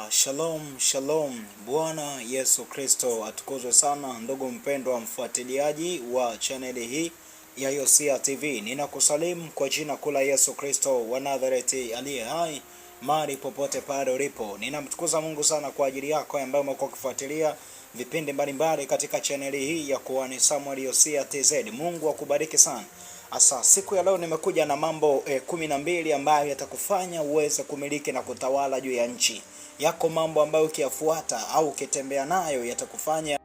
Shalom shalom. Bwana Yesu Kristo atukuzwe sana, ndugu mpendwa mfuatiliaji wa chaneli hii ya Yosia TV. Ninakusalimu kwa jina kuu la Yesu Kristo wa Nazareti aliye hai, mahali popote pale ulipo. Ninamtukuza Mungu sana kwa ajili yako ambaye umekuwa ukifuatilia vipindi mbalimbali katika chaneli hii ya Kuhani Samuel Yosia TZ. Mungu akubariki sana. Asa siku ya leo nimekuja na mambo 12 ambayo yatakufanya uweze kumiliki na kutawala juu ya nchi. Yako mambo ambayo ukiyafuata au ukitembea nayo yatakufanya,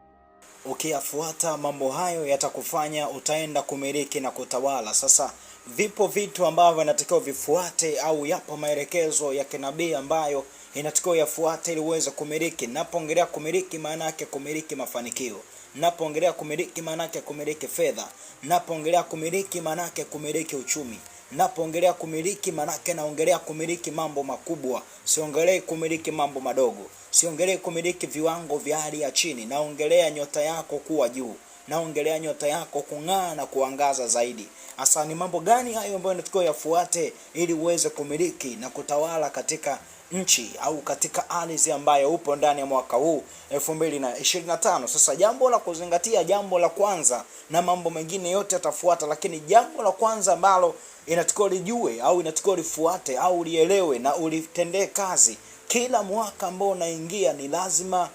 ukiyafuata mambo hayo yatakufanya utaenda kumiliki na kutawala. Sasa vipo vitu ambavyo inatakiwa vifuate, au yapo maelekezo ya kinabii ambayo inatakiwa yafuate ili uweze kumiliki. Napoongelea kumiliki, maana yake kumiliki mafanikio. Napoongelea kumiliki, maana yake kumiliki fedha. Napoongelea kumiliki, maana yake kumiliki uchumi. Napoongelea kumiliki, maana yake naongelea kumiliki mambo makubwa. Siongelei kumiliki mambo madogo. Siongelei kumiliki viwango vya hali ya chini. Naongelea nyota yako kuwa juu. Naongelea nyota yako kung'aa na kuangaza zaidi. Hasa ni mambo gani hayo ambayo unatakiwa yafuate ili uweze kumiliki na kutawala katika nchi au katika ardhi ambayo upo ndani ya mwaka huu 2025. Sasa jambo la kuzingatia, jambo la kwanza, na mambo mengine yote yatafuata, lakini jambo la kwanza ambalo inatakiwa lijue au inatakiwa lifuate au lielewe na ulitendee kazi kila mwaka ambao unaingia, ni lazima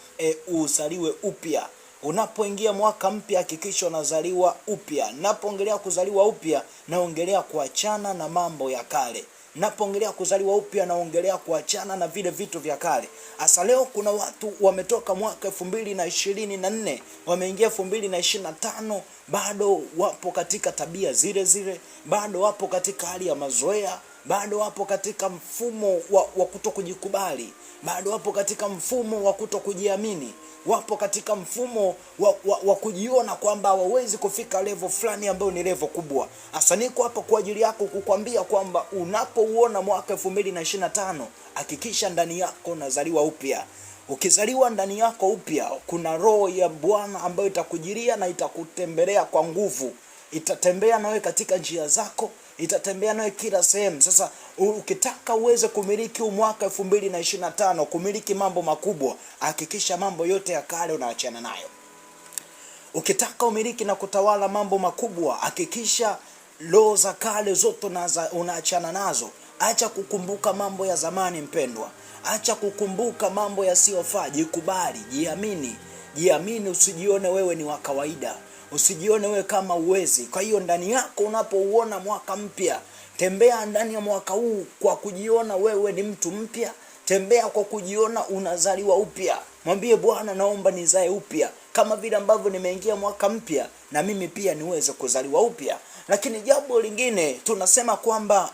uzaliwe upya. Unapoingia mwaka mpya hakikisha unazaliwa upya. Napoongelea kuzaliwa upya, naongelea kuachana na mambo ya kale. Napoongelea kuzaliwa upya, naongelea kuachana na vile vitu vya kale. Hasa leo kuna watu wametoka mwaka 2024 wameingia 2025, bado wapo katika tabia zile zile, bado wapo katika hali ya mazoea, bado wapo katika mfumo wa kutokujikubali, bado wapo katika mfumo wa kutokujiamini, wapo katika mfumo wa kujiona kwamba hawawezi kufika level fulani ambayo ni level kubwa. Hasa niko hapa kwa ajili yako kukwambia kwamba unapouona mwaka 2025 hakikisha ndani yako unazaliwa upya. Ukizaliwa ndani yako upya, kuna roho ya Bwana ambayo itakujiria na itakutembelea kwa nguvu. Itatembea nawe katika njia zako, itatembea nawe kila sehemu. Sasa ukitaka uweze kumiliki mwaka 2025, kumiliki mambo makubwa, hakikisha mambo yote ya kale unaachana nayo. Ukitaka umiliki na kutawala mambo makubwa, hakikisha roho za kale zote unaachana nazo. Acha kukumbuka mambo ya zamani mpendwa. Acha kukumbuka mambo yasiyofaa. Jikubali, jiamini. Jiamini, usijione wewe ni wa kawaida. Usijione wewe kama uwezi. Kwa hiyo ndani yako unapouona mwaka mpya, tembea ndani ya mwaka huu kwa kujiona wewe ni mtu mpya. Tembea kwa kujiona unazaliwa upya. Mwambie Bwana, naomba nizae upya. Kama vile ambavyo nimeingia mwaka mpya, na mimi pia niweze kuzaliwa upya. Lakini jambo lingine tunasema kwamba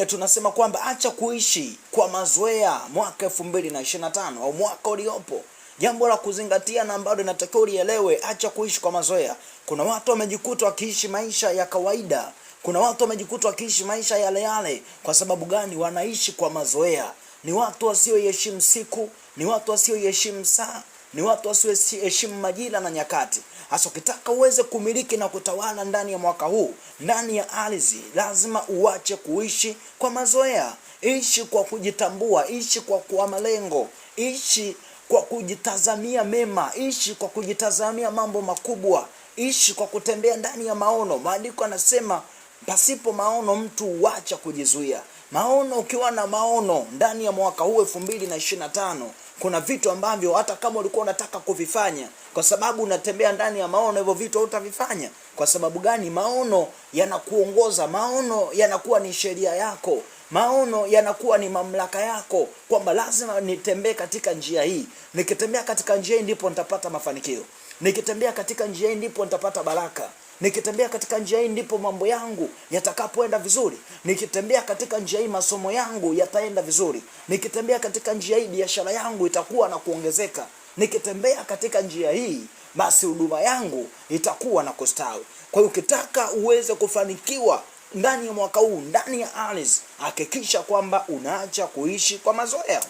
tunasema kwamba acha kuishi kwa mazoea mwaka 2025 au mwaka uliopo. Jambo la kuzingatia na ambalo inatakiwa ulielewe, acha kuishi kwa mazoea. Kuna watu wamejikuta wakiishi maisha ya kawaida. Kuna watu wamejikuta wakiishi maisha yale yale. Kwa sababu gani? Wanaishi kwa mazoea. Ni watu wasioheshimu siku, ni watu wasioheshimu saa, ni watu wasioheshimu majira na nyakati. Hasa ukitaka uweze kumiliki na kutawala ndani ya mwaka huu, ndani ya ardhi, lazima uache kuishi kwa mazoea. Ishi kwa kujitambua, ishi kwa malengo, ishi kwa kujitazamia mema, ishi kwa kujitazamia mambo makubwa, ishi kwa kutembea ndani ya maono. Maandiko yanasema pasipo maono mtu huacha kujizuia. Maono, ukiwa na maono ndani ya mwaka huu 2025, kuna vitu ambavyo hata kama ulikuwa unataka kuvifanya, kwa sababu unatembea ndani ya maono, hivyo vitu hutavifanya. Kwa sababu gani? Maono yanakuongoza, maono yanakuwa ni sheria yako, maono yanakuwa ni mamlaka yako, kwamba lazima nitembee katika njia hii. Nikitembea katika njia hii ndipo nitapata mafanikio. Nikitembea katika njia hii ndipo nitapata baraka. Nikitembea katika njia hii ndipo mambo yangu yatakapoenda vizuri. Nikitembea katika njia hii masomo yangu yataenda vizuri. Nikitembea katika njia hii biashara yangu itakuwa na kuongezeka. Nikitembea katika njia hii basi huduma yangu itakuwa na kustawi. Kwa hiyo ukitaka uweze kufanikiwa ndani ya mwaka huu, ndani ya ardhi, hakikisha kwamba unaacha kuishi kwa mazoea.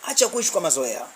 Acha kuishi kwa mazoea.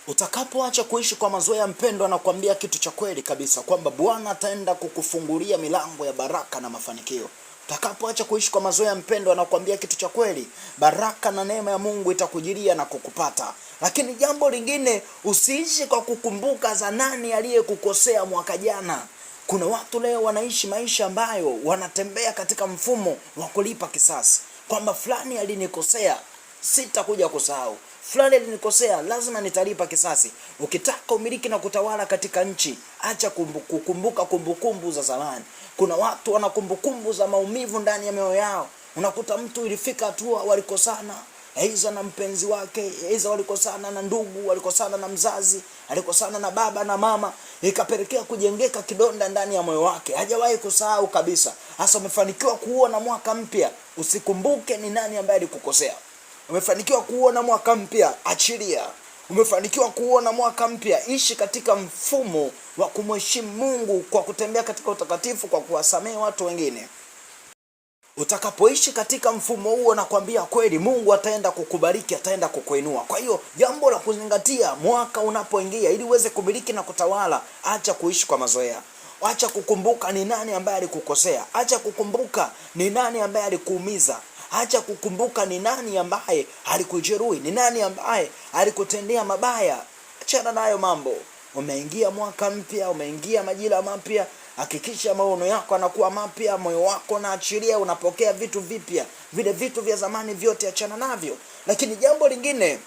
Utakapoacha kuishi kwa mazoea mpendwa, nakwambia kitu cha kweli kabisa kwamba Bwana ataenda kukufungulia milango ya baraka na mafanikio. Utakapoacha kuishi kwa mazoea, mpendwa, anakuambia kitu cha kweli, baraka na neema ya Mungu itakujilia na kukupata. Lakini jambo lingine, usiishi kwa kukumbuka za nani aliyekukosea mwaka jana. Kuna watu leo wanaishi maisha ambayo wanatembea katika mfumo wa kulipa kisasi, kwamba fulani alinikosea, sitakuja kusahau. Fulani alinikosea, lazima nitalipa kisasi. Ukitaka umiliki na kutawala katika nchi, acha kukumbuka kumbukumbu za zamani. Kuna watu wana kumbukumbu za maumivu ndani ya mioyo yao. Unakuta mtu ilifika hatua walikosana, aidha na mpenzi wake, aidha walikosana na ndugu, walikosana na mzazi, alikosana na baba na mama, ikapelekea kujengeka kidonda ndani ya moyo wake. Hajawahi kusahau kabisa. Hasa umefanikiwa kuona mwaka mpya, usikumbuke ni nani ambaye alikukosea. Umefanikiwa kuona mwaka mpya, achilia. Umefanikiwa kuona mwaka mpya, ishi katika mfumo wa kumheshimu Mungu kwa kutembea katika utakatifu, kwa kuwasamehe watu wengine. Utakapoishi katika mfumo huo, nakwambia kweli Mungu ataenda kukubariki, ataenda kukuinua. Kwa hiyo jambo la kuzingatia mwaka unapoingia, ili uweze kumiliki na kutawala, acha kuishi kwa mazoea. Acha kukumbuka ni nani ambaye alikukosea. Acha kukumbuka ni nani ambaye alikuumiza. Acha kukumbuka ni nani ambaye alikujeruhi, ni nani ambaye alikutendea mabaya. Achana nayo mambo. Umeingia mwaka mpya, umeingia majira mapya, hakikisha maono yako yanakuwa mapya, moyo wako na achilia, unapokea vitu vipya. Vile vitu vya zamani vyote achana navyo. Lakini jambo lingine,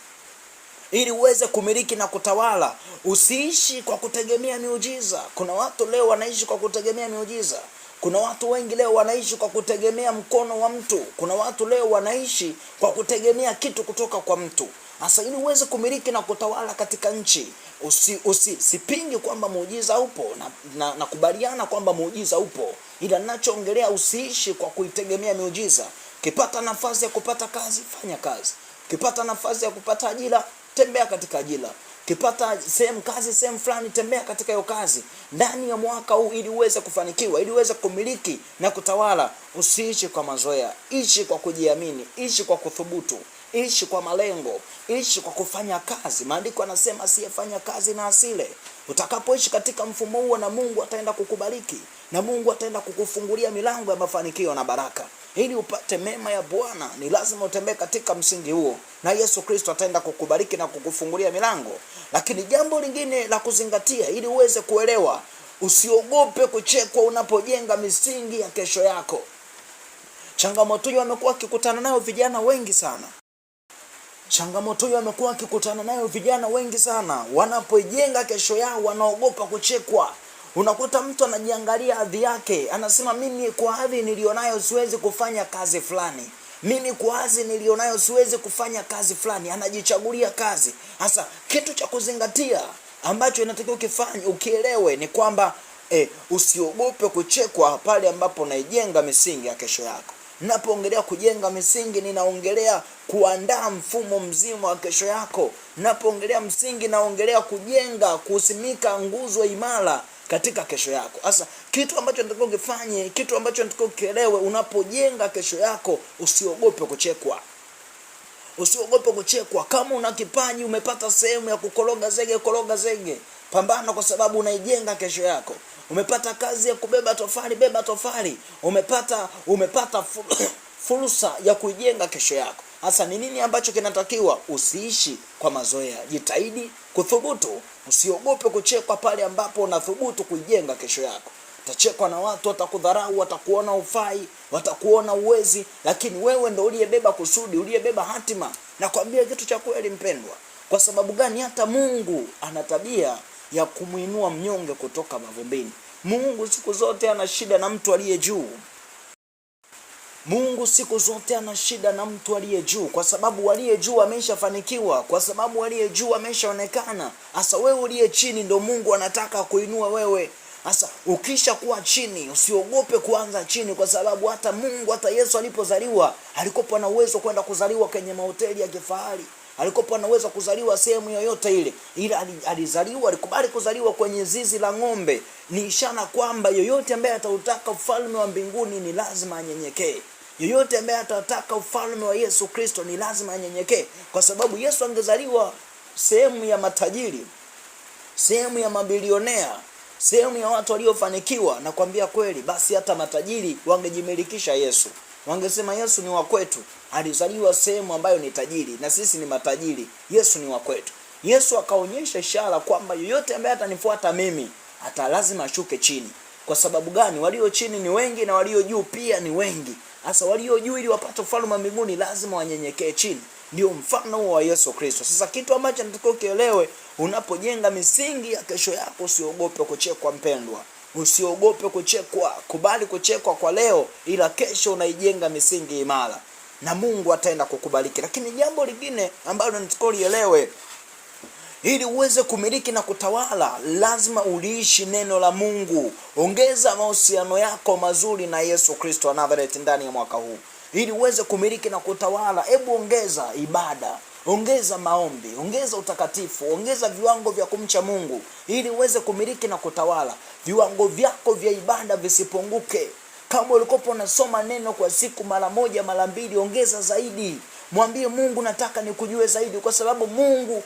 ili uweze kumiliki na kutawala, usiishi kwa kutegemea miujiza. Kuna watu leo wanaishi kwa kutegemea miujiza. Kuna watu wengi leo wanaishi kwa kutegemea mkono wa mtu. Kuna watu leo wanaishi kwa kutegemea kitu kutoka kwa mtu. Sasa ili uweze kumiliki na kutawala katika nchi, sipingi kwamba muujiza upo, na nakubaliana kwamba muujiza upo. Ila ninachoongelea, usiishi kwa kuitegemea miujiza. Ukipata nafasi ya kupata kazi, fanya kazi. Ukipata nafasi ya kupata ajira, tembea katika ajira. Ukipata sehemu fulani, tembea katika hiyo kazi ndani ya mwaka huu, ili uweze kufanikiwa, ili uweze kumiliki na kutawala. Usiishi kwa mazoea, ishi kwa kujiamini, ishi kwa kuthubutu, ishi kwa malengo, ishi kwa kufanya kazi. Maandiko yanasema asiyefanya kazi na asile. Utakapoishi katika mfumo huo, na Mungu ataenda kukubariki, na Mungu ataenda kukufungulia milango ya mafanikio na baraka. Ili upate mema ya Bwana, ni lazima utembee katika msingi huo, na Yesu Kristo ataenda kukubariki na kukufungulia milango. Lakini jambo lingine la kuzingatia, ili uweze kuelewa, usiogope kuchekwa unapojenga misingi ya kesho yako. Changamoto hiyo wamekuwa wakikutana nayo vijana wengi sana. Wanapojenga kesho yao, wanaogopa kuchekwa. Unakuta mtu anajiangalia hadhi yake, anasema mimi kwa hadhi nilionayo siwezi kufanya kazi fulani. Mimi kwa hadhi nilionayo siwezi kufanya kazi fulani. Anajichagulia kazi. Sasa kitu cha kuzingatia ambacho inatakiwa ukifanye, ukielewe, ni kwamba usiogope kuchekwa pale ambapo unaijenga misingi ya kesho yako. Ninapoongelea kujenga misingi, ninaongelea kuandaa mfumo mzima wa kesho yako. Ninapoongelea msingi, naongelea kujenga, kusimika nguzo imara katika kesho yako. Sasa kitu ambacho nataka ukifanye, kitu ambacho nataka ukielewe, unapojenga kesho yako, usiogope kuchekwa. Usiogope kuchekwa. Kama una kipaji, umepata sehemu ya kukoroga zege, koroga zege. Pambana, kwa sababu unaijenga kesho yako. Umepata kazi ya kubeba tofali, beba tofali. Umepata fursa ya kuijenga kesho yako. Hasa ni nini ambacho kinatakiwa? Usiishi kwa mazoea. Jitahidi kuthubutu. Usiogope kuchekwa pale ambapo unathubutu kuijenga kesho yako. Utachekwa na watu, watakudharau, watakuona ufai, watakuona uwezi, lakini wewe ndo uliyebeba kusudi, uliyebeba hatima. Nakwambia kitu cha kweli mpendwa. Kwa sababu gani? Hata Mungu ana tabia ya kumuinua mnyonge kutoka mavumbini. Mungu siku zote ana shida na mtu aliye juu. Mungu siku zote ana shida na mtu aliye juu, kwa sababu aliye juu ameshafanikiwa, kwa sababu aliye juu ameshaonekana. Sasa wewe uliye chini ndo Mungu anataka kuinua wewe. Sasa ukisha kuwa chini, usiogope kuanza chini, kwa sababu hata Mungu, hata Yesu alipozaliwa, alikuwa na uwezo kwenda kuzaliwa kwenye mahoteli ya kifahari. Alikuwa na uwezo kuzaliwa sehemu yoyote ile. Ila alizaliwa, alikubali kuzaliwa kwenye zizi la ng'ombe. Ni ishara kwamba yoyote ambaye atautaka ufalme wa mbinguni ni lazima anyenyekee. Yoyote ambaye atataka ufalme wa Yesu Kristo ni lazima anyenyekee. Kwa sababu Yesu angezaliwa sehemu ya matajiri, sehemu ya mabilionea, Sehemu ya watu waliofanikiwa, na kwambia kweli, basi hata matajiri wangejimilikisha Yesu. Wangesema Yesu ni wa kwetu, alizaliwa sehemu ambayo ni tajiri na sisi ni matajiri, Yesu ni wa kwetu. Yesu akaonyesha ishara kwamba yoyote ambaye atanifuata mimi hata lazima ashuke chini. Kwa sababu gani? Walio chini ni wengi na walio juu pia ni wengi. Sasa walio juu ili wapate ufalme wa mbinguni lazima wanyenyekee chini. Ndio mfano wa Yesu Kristo. Sasa kitu ambacho nataka ukielewe, unapojenga misingi ya kesho yako, usiogope kuchekwa mpendwa. Usiogope kuchekwa, kubali kuchekwa kwa leo, ila kesho unaijenga misingi imara na Mungu ataenda kukubariki. Lakini jambo lingine ambalo nataka ulielewe, ili uweze kumiliki na kutawala, lazima uliishi neno la Mungu. Ongeza mahusiano yako mazuri na Yesu Kristo wa Nazareth ndani ya mwaka huu. Ili uweze kumiliki na kutawala, hebu ongeza ibada, ongeza maombi, ongeza utakatifu, ongeza viwango vya kumcha Mungu. Ili uweze kumiliki na kutawala, viwango vyako vya ibada visipunguke. Kama ulikopo unasoma neno kwa siku mara moja, mara mbili, ongeza zaidi. Mwambie Mungu, nataka nikujue zaidi, kwa sababu Mungu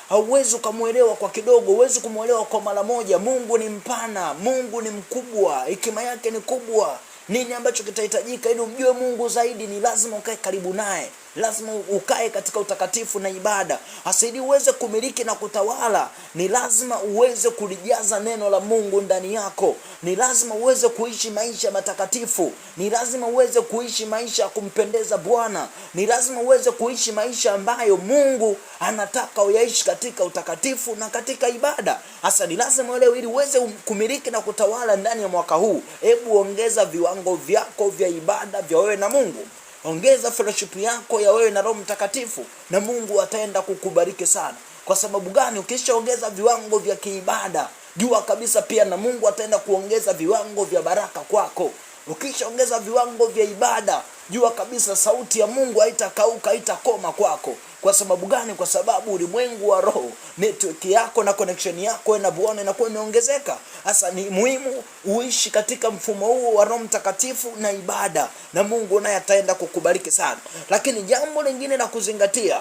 hauwezi kumuelewa kwa kidogo, huwezi kumuelewa kwa mara moja. Mungu ni mpana, Mungu ni mkubwa, hekima yake ni kubwa. Nini ambacho kitahitajika ili umjue Mungu zaidi? Ni lazima ukae karibu naye, lazima ukae katika utakatifu na ibada. Asidi uweze kumiliki na kutawala, ni lazima uweze kulijaza neno la Mungu ndani yako. Ni lazima uweze kuishi maisha matakatifu. Ni lazima uweze kuishi maisha ya kumpendeza Bwana. Ni lazima uweze kuishi maisha ambayo Mungu anataka uyaishi katika utakatifu na katika ibada. Hasa ni lazima leo, ili uweze kumiliki na kutawala ndani ya mwaka huu, hebu ongeza viwango vyako vya ibada vya wewe na Mungu. Ongeza fellowship yako ya wewe na Roho Mtakatifu, na Mungu ataenda kukubariki sana. Kwa sababu gani? Ukishaongeza viwango vya kiibada, jua kabisa pia na Mungu ataenda kuongeza viwango vya baraka kwako. Ukishaongeza viwango vya ibada, jua kabisa sauti ya Mungu haitakauka, haitakoma kwako. Kwa sababu gani? Kwa sababu ulimwengu wa roho, network yako na connection yako na Bwana inakuwa imeongezeka. Sasa ni muhimu uishi katika mfumo huo wa Roho Mtakatifu na ibada, na Mungu naye ataenda kukubariki sana. Lakini jambo lingine la kuzingatia,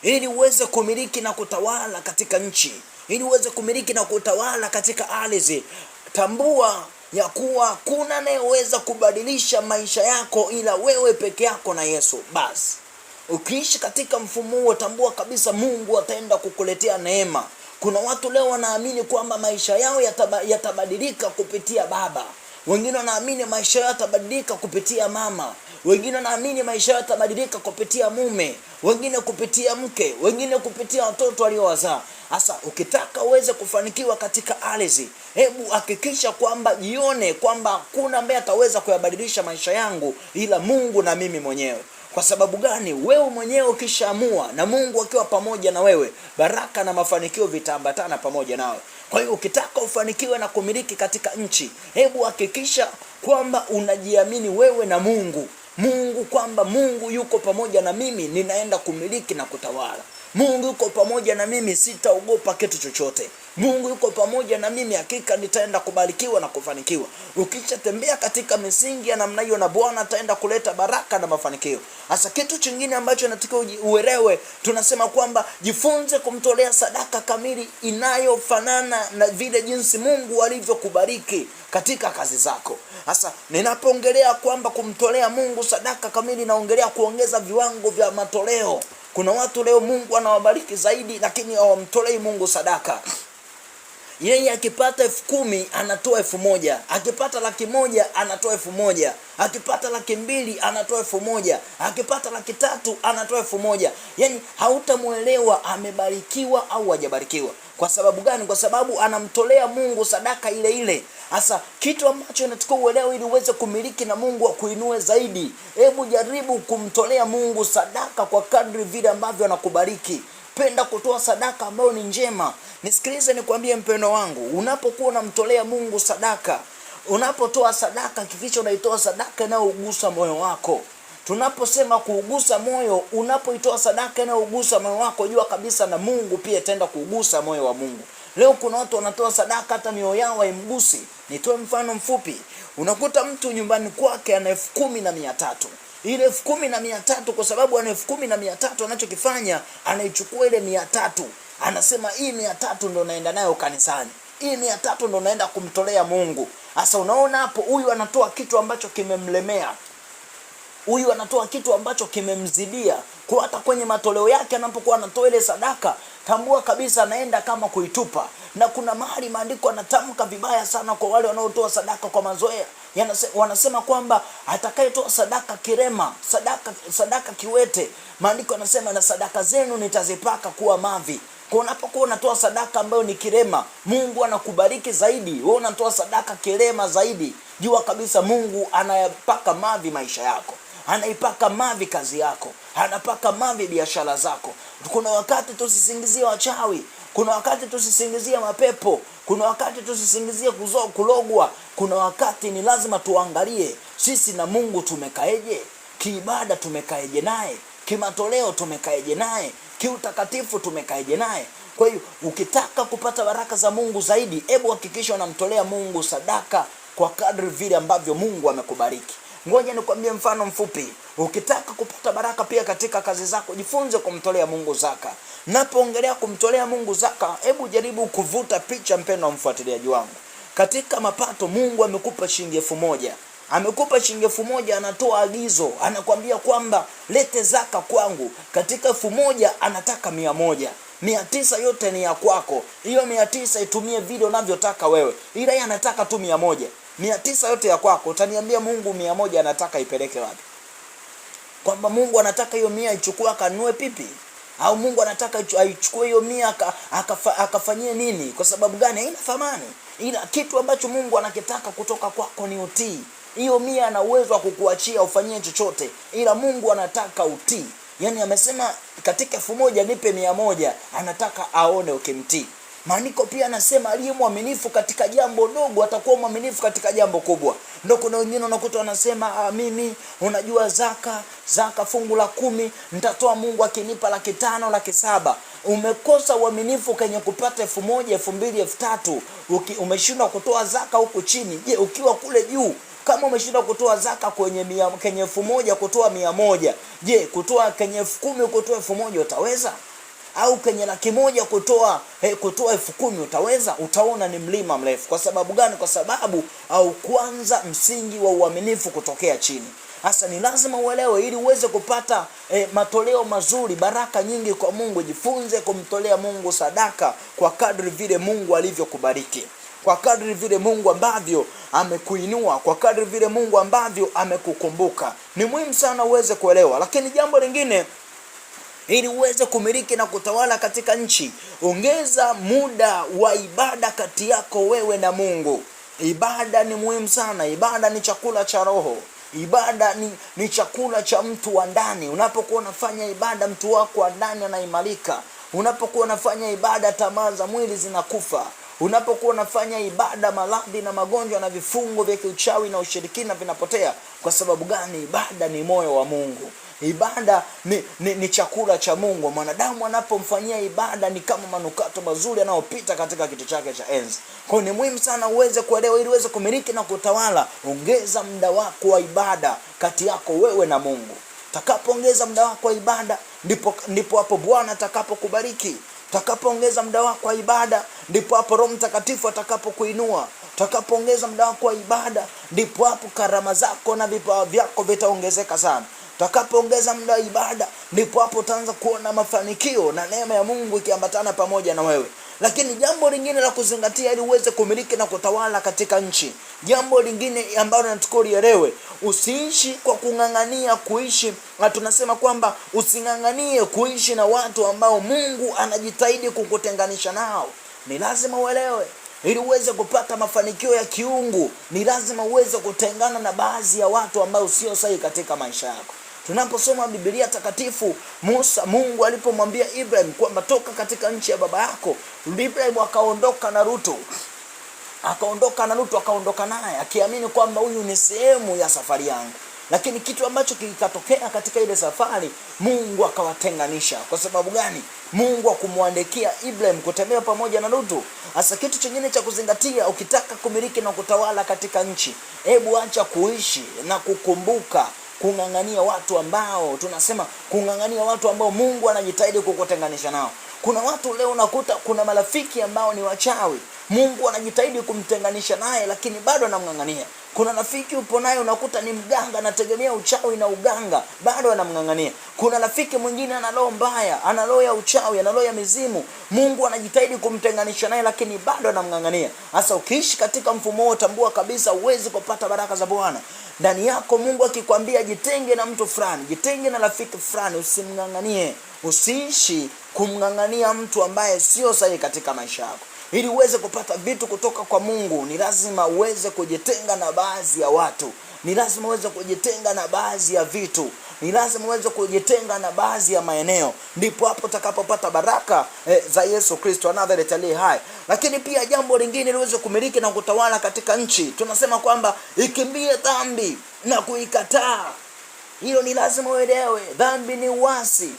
ili uweze kumiliki na kutawala katika nchi, ili uweze kumiliki na kutawala katika ardhi, tambua ya kuwa kuna anayeweza kubadilisha maisha yako ila wewe peke yako na Yesu. Basi ukiishi katika mfumo huo, tambua kabisa Mungu ataenda kukuletea neema. Kuna watu leo wanaamini kwamba maisha yao yatabadilika kupitia baba. Wengine wanaamini maisha yao yatabadilika kupitia mama. Wengine wanaamini maisha yao yatabadilika kupitia mume. Wengine kupitia mke. Wengine kupitia watoto waliowazaa. Sasa ukitaka uweze kufanikiwa katika ardhi, hebu hakikisha kwamba jione kwamba kuna ambaye ataweza kuyabadilisha maisha yangu ila Mungu na mimi mwenyewe. Kwa sababu gani? Wewe mwenyewe ukishaamua na Mungu akiwa pamoja na wewe, baraka na mafanikio vitaambatana pamoja nawe. Kwa hiyo ukitaka ufanikiwe na kumiliki katika nchi, hebu hakikisha kwamba unajiamini wewe na Mungu. Kwamba Mungu yuko pamoja na mimi, ninaenda kumiliki na kutawala. Mungu yuko pamoja na mimi, sitaogopa kitu chochote. Mungu yuko pamoja na mimi, hakika nitaenda kubarikiwa na kufanikiwa. Ukishatembea katika misingi ya namna hiyo, na Bwana ataenda kuleta baraka na mafanikio. Hasa kitu kingine ambacho nataka uelewe, tunasema kwamba jifunze kumtolea sadaka kamili inayofanana na vile jinsi Mungu alivyokubariki katika kazi zako. Hasa ninapoongelea kwamba kumtolea Mungu sadaka kamili, naongelea kuongeza viwango vya matoleo. Kuna watu leo Mungu anawabariki zaidi, lakini hawamtolei Mungu sadaka. Yeye akipata 10,000 anatoa 1,000, akipata 100,000 anatoa 1,000, akipata 200,000 anatoa 1,000, akipata 300,000 anatoa 1,000. Yaani hautamuelewa amebarikiwa au hajabarikiwa. Kwa sababu gani? Kwa sababu anamtolea Mungu sadaka ile ile. Sasa kitu ambacho unatakiwa uelewe ili uweze kumiliki na Mungu akuinue zaidi, hebu jaribu kumtolea Mungu sadaka kwa kadri vile ambavyo anakubariki. Penda kutoa sadaka ambayo ni njema. Nisikilize nikwambie mpendo wangu, unapokuwa unamtolea Mungu sadaka, unapotoa sadaka, hakikisha unaitoa sadaka inayogusa moyo wako. Tunaposema kuugusa moyo, unapoitoa sadaka inayogusa moyo wako, jua kabisa na Mungu pia ataenda kuugusa moyo wa Mungu. Leo kuna watu wanatoa sadaka hata mioyo yao haimgusi. Nitoe mfano mfupi. Unakuta mtu nyumbani kwake ana 10,300. Ile 10,300, kwa sababu ana 10,300, anachokifanya anaichukua ile 300. Anasema hii 300 ndo naenda nayo kanisani. hii 300 ndo naenda kumtolea Mungu. Sasa unaona hapo, huyu anatoa kitu ambacho kimemlemea, huyu anatoa kitu ambacho kimemzidia. Kwa hata kwenye matoleo yake anapokuwa anatoa ile sadaka, tambua kabisa anaenda kama kuitupa. Na kuna mahali maandiko anatamka vibaya sana kwa wale wanaotoa sadaka kwa mazoea. Wanasema kwamba atakayetoa sadaka kirema, sadaka kiwete, maandiko yanasema na sadaka zenu nitazipaka kuwa mavi. Kwa unapokuwa unatoa sadaka ambayo ni kirema, Mungu anakubariki zaidi. Wewe unatoa sadaka kirema zaidi, jua kabisa Mungu anayapaka mavi maisha yako, anaipaka mavi kazi yako, anapaka mavi biashara zako. Kuna wakati tusisingizie wachawi, kuna wakati tusisingizie mapepo, kuna wakati tusisingizie kulogwa. Kuna wakati ni lazima tuangalie sisi na Mungu tumekaeje, kiibada tumekaeje naye, kimatoleo tumekaeje naye, kiutakatifu tumekaeje naye. Kwa hiyo ukitaka kupata baraka za Mungu zaidi, hebu hakikisha unamtolea Mungu sadaka kwa kadri vile ambavyo Mungu amekubariki. Ngoja nikwambie mfano mfupi. Ukitaka kupata baraka pia katika kazi zako, jifunze kumtolea Mungu zaka. Napoongelea kumtolea Mungu zaka, hebu jaribu kuvuta picha, mpendwa mfuatiliaji wangu. Katika mapato, Mungu amekupa shilingi 1000. Amekupa shilingi 1000, anatoa agizo, anakuambia kwamba lete zaka kwangu. Katika 1000 anataka 100. 900 yote ni ya kwako. Hiyo 900 itumie vile unavyotaka wewe. Ila yeye anataka tu 100. 900 yote ya kwako. Utaniambia Mungu 100 anataka ipeleke wapi? Kwamba Mungu anataka hiyo 100 ichukue akanunue pipi? Au Mungu anataka aichukue hiyo 100 akafanyie nini? Kwa sababu gani? Haina thamani. Ila kitu ambacho Mungu anakitaka kutoka kwako ni utii. Hiyo 100 ana uwezo wa kukuachia ufanyie chochote, ila Mungu anataka utii. Yaani amesema katika 1000 nipe 100, anataka aone ukimtii. Maandiko pia anasema aliye mwaminifu katika jambo dogo atakuwa mwaminifu katika jambo kubwa. Ndio kuna wengine unakuta wanasema mimi unajua zaka fungu la 10 nitatoa Mungu akinipa 500,000, 700,000. Umekosa uaminifu kwenye kupata 1000, 2000, 3000. Umeshindwa kutoa zaka huku chini. Je, ukiwa kule juu, kama umeshindwa kutoa zaka kwenye 1000 kutoa 100, je, kutoa kwenye 10,000 kutoa 1000 utaweza? Au kwenye 100,000 kutoa 10,000 utaweza? Utaona ni mlima mrefu. Kwa sababu gani? Kwa sababu au kwanza msingi wa uaminifu kutokea chini. Hasa ni lazima uelewe, ili uweze kupata matoleo mazuri, baraka nyingi kwa Mungu. Jifunze kumtolea Mungu sadaka kwa kadri vile Mungu alivyokubariki, kwa kadri vile Mungu ambavyo amekuinua, kwa kadri vile Mungu ambavyo amekukumbuka. Ni muhimu sana uweze kuelewa. Lakini jambo lingine, ili uweze kumiliki na kutawala katika nchi, ongeza muda wa ibada kati yako wewe na Mungu. Ibada ni muhimu sana. Ibada ni chakula cha roho. Ibada ni chakula cha mtu wa ndani. Unapokuwa unafanya ibada, mtu wako wa ndani anaimarika. Unapokuwa unafanya ibada, tamaa za mwili zinakufa. Unapokuwa unafanya ibada, maradhi na magonjwa na vifungo vya kiuchawi na ushirikina vinapotea. Kwa sababu gani? Ibada ni moyo wa Mungu. Ibada ni chakula cha Mungu. Mwanadamu anapomfanyia ibada ni kama manukato mazuri yanayopita katika kiti chake cha enzi. Kwa hiyo ni muhimu sana uweze kuelewa, ili uweze kumiliki na kutawala. Ongeza muda wako wa ibada kati yako wewe na Mungu. Utakapoongeza muda wako wa ibada, ndipo hapo Bwana atakapokubariki. Utakapoongeza muda wako wa ibada, ndipo hapo Roho Mtakatifu atakapokuinua. Utakapoongeza muda wako wa ibada, ndipo hapo karama zako na vipawa vyako vitaongezeka sana. Utakapoongeza muda wa ibada, ndipo hapo utaanza kuona mafanikio na neema ya Mungu ikiambatana pamoja na wewe. Lakini jambo lingine la kuzingatia, ili uweze kumiliki na kutawala katika nchi, jambo lingine ambalo nataka ulielewe, usiishi kwa kung'ang'ania kuishi. Na tunasema kwamba using'ang'anie kuishi na watu ambao Mungu anajitahidi kukutenganisha nao. Ni lazima uelewe, ili uweze kupata mafanikio ya kiungu, ni lazima uweze kutengana na baadhi ya watu ambao sio sahihi katika maisha yako. Tunaposoma Biblia takatifu, Mungu alipomwambia Ibrahim kwamba toka katika nchi ya baba yako, Ibrahim akaondoka na Lutu. Akaondoka naye akiamini kwamba huyu ni sehemu ya safari yangu. Lakini kitu ambacho kikatokea katika ile safari, Mungu akawatenganisha. Kwa sababu gani? Mungu akumwandikia Ibrahim kutembea pamoja na Lutu. Hasa kitu kingine cha kuzingatia, ukitaka kumiliki na kutawala katika nchi, hebu acha kuishi na kukumbuka kung'ang'ania watu ambao Mungu anajitahidi kukutenganisha nao. Kuna watu leo unakuta kuna marafiki ambao ni wachawi. Mungu anajitahidi kumtenganisha naye, lakini bado anamng'ang'ania. Kuna rafiki upo naye unakuta ni mganga, anategemea uchawi na uganga, bado anamng'ang'ania. Kuna rafiki mwingine ana roho mbaya, ana roho ya uchawi, ana roho ya mizimu, Mungu anajitahidi kumtenganisha naye, lakini bado anamng'ang'ania. Sasa ukiishi katika mfumo huo, tambua kabisa uwezi kupata baraka za Bwana ndani yako. Mungu akikwambia jitenge na mtu fulani, jitenge na rafiki fulani, usimng'ang'anie. Usiishi kumng'ang'ania mtu ambaye sio sahihi katika maisha yako. Ili uweze kupata vitu kutoka kwa Mungu, ni lazima uweze kujitenga na baadhi ya watu. Ni lazima uweze kujitenga na baadhi ya vitu. Ni lazima uweze kujitenga na baadhi ya maeneo. Ndipo hapo utakapopata baraka za Yesu Kristo wa Nazareti aliye hai. Lakini pia jambo lingine, ili uweze kumiliki na kutawala katika nchi, tunasema kwamba ikimbie dhambi na kuikataa. Hilo ni lazima uelewe. Dhambi ni uasi.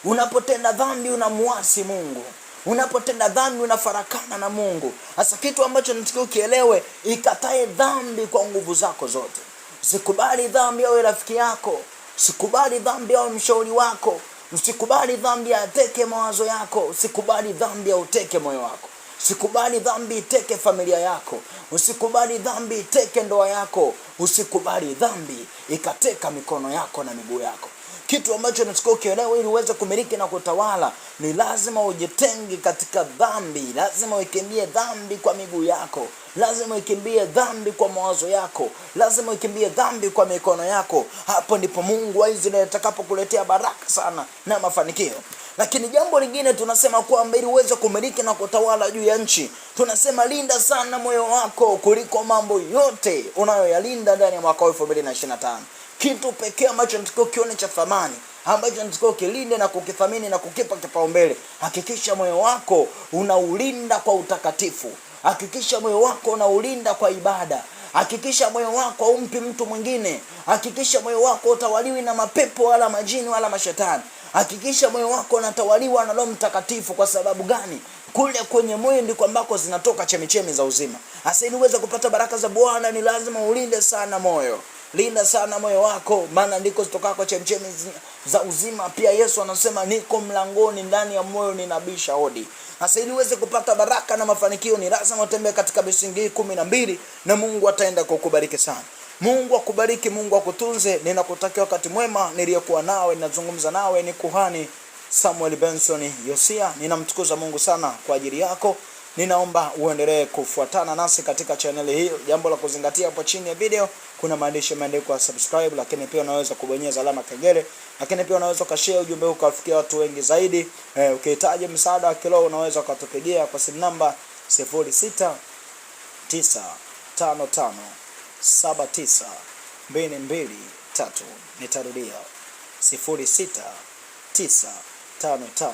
Unapotenda dhambi unamuasi Mungu. Unapotenda dhambi unafarakana na Mungu. Sasa kitu ambacho nataka ukielewe, ikatae dhambi kwa nguvu zako zote. Usikubali dhambi awe rafiki yako. Usikubali dhambi awe mshauri wako. Usikubali dhambi ateke mawazo yako. Usikubali dhambi auteke moyo wako. Usikubali dhambi iteke familia yako. Usikubali dhambi iteke ndoa yako. Usikubali dhambi ikateka mikono yako na miguu yako. Kitu ambacho nataka ukielewe, ili uweze kumiliki na kutawala, ni lazima ujitenge katika dhambi. Lazima ukimbie dhambi kwa miguu yako. Lazima ukimbie dhambi kwa mawazo yako. Lazima ukimbie dhambi kwa mikono yako. Hapo ndipo Mungu wa Israeli atakapokuletea baraka sana na mafanikio. Lakini jambo lingine tunasema kwamba ili uweze kumiliki na kutawala juu ya nchi, tunasema linda sana moyo wako kuliko mambo yote unayoyalinda ndani ya mwaka 2025. Kitu pekee ambacho nataka ukione cha thamani, ambacho nataka ukilinde na kukithamini na kukipa kipaumbele, hakikisha moyo wako unaulinda kwa utakatifu. Hakikisha moyo wako unaulinda kwa ibada. Hakikisha moyo wako haumpi mtu mwingine. Hakikisha moyo wako utawaliwi na mapepo wala majini wala mashetani. Hakikisha moyo wako unatawaliwa na Roho Mtakatifu. Kwa sababu gani? Kule kwenye moyo ndiko ambako zinatoka chemichemi za uzima. Hasa ili uweze kupata baraka za Bwana, ni lazima ulinde sana moyo. Linda sana moyo wako, maana ndiko zitokako chemchemi za uzima. Pia Yesu anasema niko mlangoni, ndani ya moyo ninabisha hodi. Sasa ili uweze kupata baraka na mafanikio, ni lazima utembee katika misingi 12 na Mungu ataenda kukubariki sana. Mungu akubariki, Mungu akutunze. Ninakutakia wakati mwema. Niliyekuwa nawe ninazungumza nawe ni kuhani Samuel Benson Yosia. Ninamtukuza Mungu sana kwa ajili yako. Ninaomba uendelee kufuatana nasi katika channel hii. Jambo la kuzingatia, hapo chini ya video kuna maandishi yameandikwa subscribe, lakini pia unaweza kubonyeza alama kengele, lakini pia unaweza kushare ujumbe huu kuwafikia watu wengi zaidi. Ukihitaji msaada wa kiroho unaweza kutupigia kwa simu namba 0695792223. Nitarudia 0695